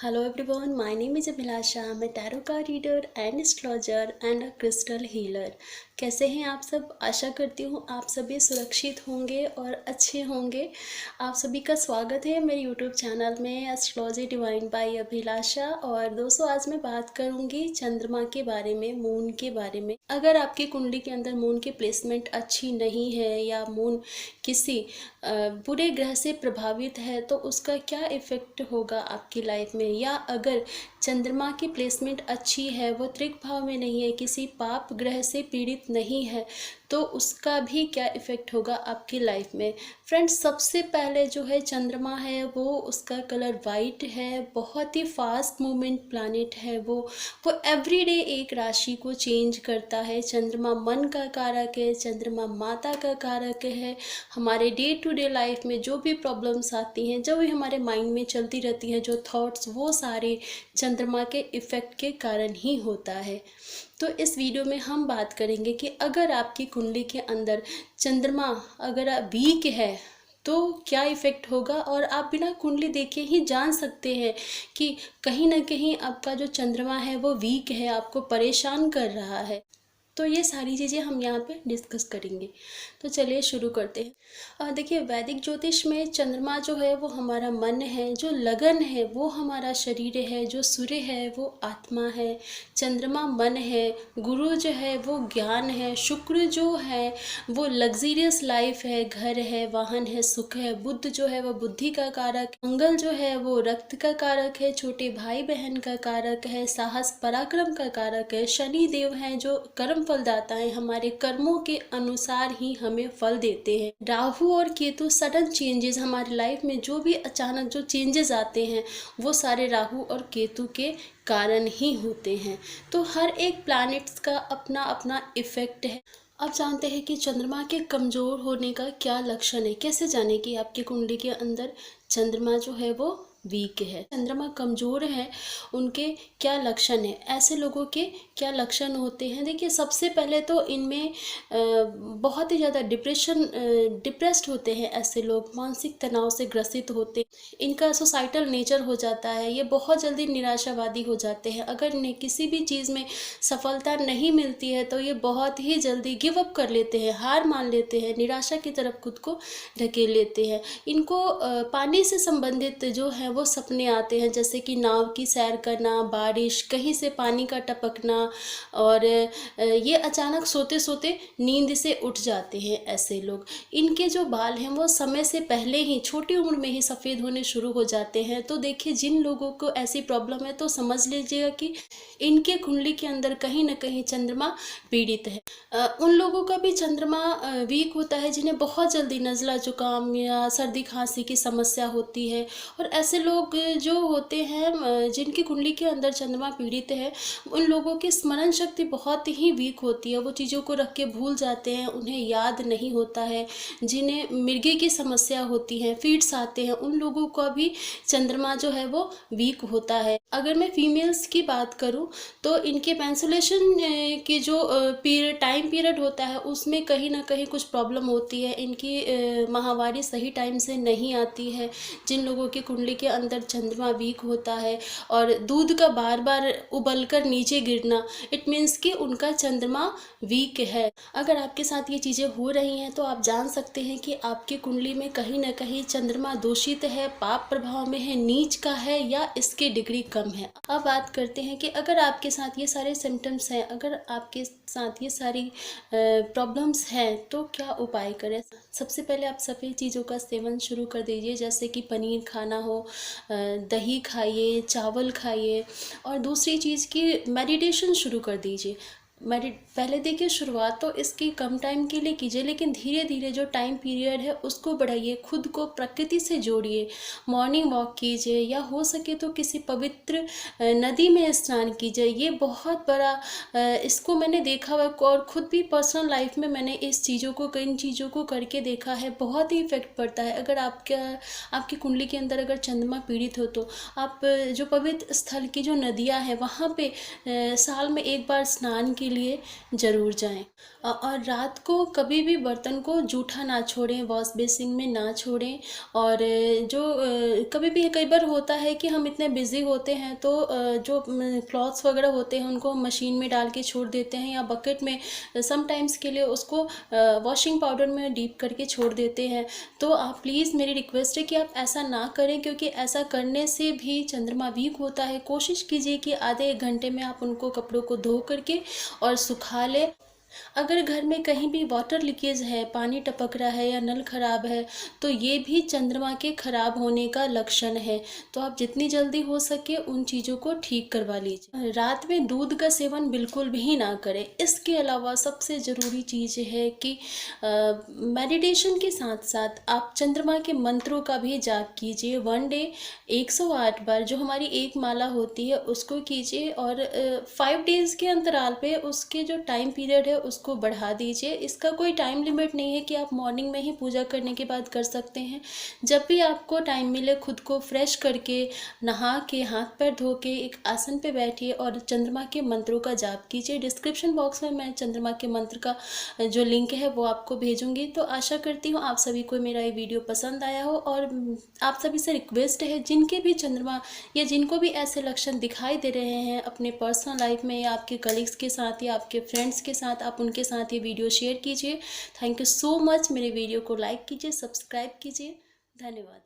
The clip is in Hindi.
Hello everyone, my name is Abhilasha. I'm a tarot card reader and astrologer and a crystal healer. कैसे हैं आप सब? आशा करती हूँ आप सभी सुरक्षित होंगे और अच्छे होंगे। आप सभी का स्वागत है मेरे YouTube चैनल में एस्ट्रोलॉजी डिवाइन बाय अभिलाषा। और दोस्तों, आज मैं बात करूँगी चंद्रमा के बारे में, मून के बारे में। अगर आपकी कुंडली के अंदर मून की प्लेसमेंट अच्छी नहीं है या मून किसी बुरे ग्रह से प्रभावित है तो उसका क्या इफ़ेक्ट होगा आपकी लाइफ में। या अगर चंद्रमा की प्लेसमेंट अच्छी है, वो त्रिक भाव में नहीं है, किसी पाप ग्रह से पीड़ित नहीं है, तो उसका भी क्या इफ़ेक्ट होगा आपकी लाइफ में। फ्रेंड्स, सबसे पहले जो है चंद्रमा है वो उसका कलर वाइट है, बहुत ही फास्ट मूवमेंट प्लैनेट है। वो एवरीडे एक राशि को चेंज करता है। चंद्रमा मन का कारक है, चंद्रमा माता का कारक है। हमारे डे टू डे लाइफ में जो भी प्रॉब्लम्स आती हैं, जो भी हमारे माइंड में चलती रहती हैं, जो थॉट्स, वो सारे चंद्रमा के इफ़ेक्ट के कारण ही होता है। तो इस वीडियो में हम बात करेंगे कि अगर आपकी कुंडली के अंदर चंद्रमा अगर वीक है तो क्या इफ़ेक्ट होगा। और आप बिना कुंडली देखे ही जान सकते हैं कि कहीं ना कहीं आपका जो चंद्रमा है वो वीक है, आपको परेशान कर रहा है। तो ये सारी चीज़ें हम यहाँ पे डिस्कस करेंगे। तो चलिए शुरू करते हैं। देखिए, वैदिक ज्योतिष में चंद्रमा जो है वो हमारा मन है, जो लगन है वो हमारा शरीर है, जो सूर्य है वो आत्मा है, चंद्रमा मन है, गुरु जो है वो ज्ञान है, शुक्र जो है वो लग्जरियस लाइफ है, घर है, वाहन है, सुख है, बुध जो है वो बुद्धि का कारक, मंगल जो है वो रक्त का कारक है, छोटे भाई बहन का कारक है, साहस पराक्रम का कारक है, शनि देव है जो कर्म फलदाता है, हमारे कर्मों के अनुसार ही हमें फल देते हैं। राहु और केतु सडन चेंजेस, हमारी लाइफ में जो भी अचानक जो चेंजेस आते हैं वो सारे राहु और केतु के कारण ही होते हैं। तो हर एक प्लैनेट्स का अपना अपना इफेक्ट है। अब जानते हैं कि चंद्रमा के कमजोर होने का क्या लक्षण है। कैसे जाने कि आपकी कुंडली के अंदर चंद्रमा जो है वो वीक है, चंद्रमा कमज़ोर है, उनके क्या लक्षण है, ऐसे लोगों के क्या लक्षण होते हैं। देखिए, सबसे पहले तो इनमें बहुत ही ज़्यादा डिप्रेस्ड होते हैं ऐसे लोग, मानसिक तनाव से ग्रसित होते हैं। इनका सोसाइटल नेचर हो जाता है, ये बहुत जल्दी निराशावादी हो जाते हैं। अगर इन्हें किसी भी चीज़ में सफलता नहीं मिलती है तो ये बहुत ही जल्दी गिव अप कर लेते हैं, हार मान लेते हैं, निराशा की तरफ खुद को ढकेल लेते हैं। इनको पानी से संबंधित जो है वो सपने आते हैं, जैसे कि नाव की सैर करना, बारिश, कहीं से पानी का टपकना, और ये अचानक सोते सोते नींद से उठ जाते हैं ऐसे लोग। इनके जो बाल हैं वो समय से पहले ही, छोटी उम्र में ही सफ़ेद होने शुरू हो जाते हैं। तो देखिए, जिन लोगों को ऐसी प्रॉब्लम है तो समझ लीजिएगा कि इनके कुंडली के अंदर कहीं ना कहीं चंद्रमा पीड़ित है। उन लोगों का भी चंद्रमा वीक होता है जिन्हें बहुत जल्दी नज़ला, जुकाम या सर्दी खांसी की समस्या होती है। और ऐसे लोग जो होते हैं जिनकी कुंडली के अंदर चंद्रमा पीड़ित है, उन लोगों की स्मरण शक्ति बहुत ही वीक होती है। वो चीज़ों को रख के भूल जाते हैं, उन्हें याद नहीं होता है। जिन्हें मिर्गी की समस्या होती है, फीड्स आते हैं, उन लोगों का भी चंद्रमा जो है वो वीक होता है। अगर मैं फीमेल्स की बात करूं तो इनके मेंस्ट्रुएशन की जो टाइम पीरियड होता है उसमें कहीं ना कहीं कुछ प्रॉब्लम होती है। इनकी माहवारी सही टाइम से नहीं आती है। जिन लोगों की कुंडली के अंदर चंद्रमा वीक होता है और दूध का बार बार उबलकर नीचे गिरना, इट मीन्स कि उनका चंद्रमा वीक है। अगर आपके साथ ये चीज़ें हो रही हैं तो आप जान सकते हैं कि आपकी कुंडली में कहीं ना कहीं चंद्रमा दूषित है, पाप प्रभाव में है, नीच का है, या इसकी डिग्री कम है। अब बात करते हैं कि अगर आपके साथ ये सारे सिम्टम्स हैं, अगर आपके साथ ये सारी प्रॉब्लम्स हैं तो क्या उपाय करें। सबसे पहले आप सभी चीज़ों का सेवन शुरू कर दीजिए, जैसे कि पनीर खाना हो, दही खाइए, चावल खाइए। और दूसरी चीज़ की मेडिटेशन शुरू कर दीजिए। पहले देखिए, शुरुआत तो इसकी कम टाइम के लिए कीजिए, लेकिन धीरे धीरे जो टाइम पीरियड है उसको बढ़ाइए, खुद को प्रकृति से जोड़िए। मॉर्निंग वॉक कीजिए, या हो सके तो किसी पवित्र नदी में स्नान कीजिए। ये बहुत बड़ा इसको मैंने देखा हुआ और खुद भी पर्सनल लाइफ में मैंने इस चीज़ों को, कई चीज़ों को करके देखा है। बहुत ही इफेक्ट पड़ता है। अगर आपकी कुंडली के अंदर अगर चंद्रमा पीड़ित हो तो आप जो पवित्र स्थल की जो नदियाँ हैं वहाँ पे साल में एक बार स्नान के लिए ज़रूर जाएं। और रात को कभी भी बर्तन को जूठा ना छोड़ें, वॉश बेसिन में ना छोड़ें। और कभी भी कई बार होता है कि हम इतने बिज़ी होते हैं तो जो क्लॉथ्स वगैरह होते हैं उनको हम मशीन में डाल के छोड़ देते हैं, या बकेट में सम टाइम्स के लिए उसको वॉशिंग पाउडर में डीप करके छोड़ देते हैं। तो आप प्लीज़, मेरी रिक्वेस्ट है कि आप ऐसा ना करें, क्योंकि ऐसा करने से भी चंद्रमा वीक होता है। कोशिश कीजिए कि आधे 1 घंटे में आप उनको कपड़ों को धो करके और सुखा लें। अगर घर में कहीं भी वाटर लीकेज है, पानी टपक रहा है या नल खराब है, तो ये भी चंद्रमा के खराब होने का लक्षण है। तो आप जितनी जल्दी हो सके उन चीज़ों को ठीक करवा लीजिए। रात में दूध का सेवन बिल्कुल भी ना करें। इसके अलावा सबसे ज़रूरी चीज़ है कि मेडिटेशन के साथ साथ आप चंद्रमा के मंत्रों का भी जाप कीजिए। 1 डे 108 बार, जो हमारी एक माला होती है उसको कीजिए, और 5 डेज़ के अंतराल पे उसके जो टाइम पीरियड है उसको बढ़ा दीजिए। इसका कोई टाइम लिमिट नहीं है कि आप मॉर्निंग में ही पूजा करने के बाद कर सकते हैं। जब भी आपको टाइम मिले, खुद को फ्रेश करके, नहा के, हाथ पैर धो के एक आसन पे बैठिए और चंद्रमा के मंत्रों का जाप कीजिए। डिस्क्रिप्शन बॉक्स में मैं चंद्रमा के मंत्र का जो लिंक है वो आपको भेजूंगी। तो आशा करती हूँ आप सभी को मेरा ये वीडियो पसंद आया हो, और आप सभी से रिक्वेस्ट है, जिनके भी चंद्रमा या जिनको भी ऐसे लक्षण दिखाई दे रहे हैं अपने पर्सनल लाइफ में, या आपके कलीग्स के साथ या आपके फ्रेंड्स के साथ, आप उनके साथ ये वीडियो शेयर कीजिए। Thank you so much. मेरे वीडियो को लाइक कीजिए, सब्सक्राइब कीजिए। धन्यवाद।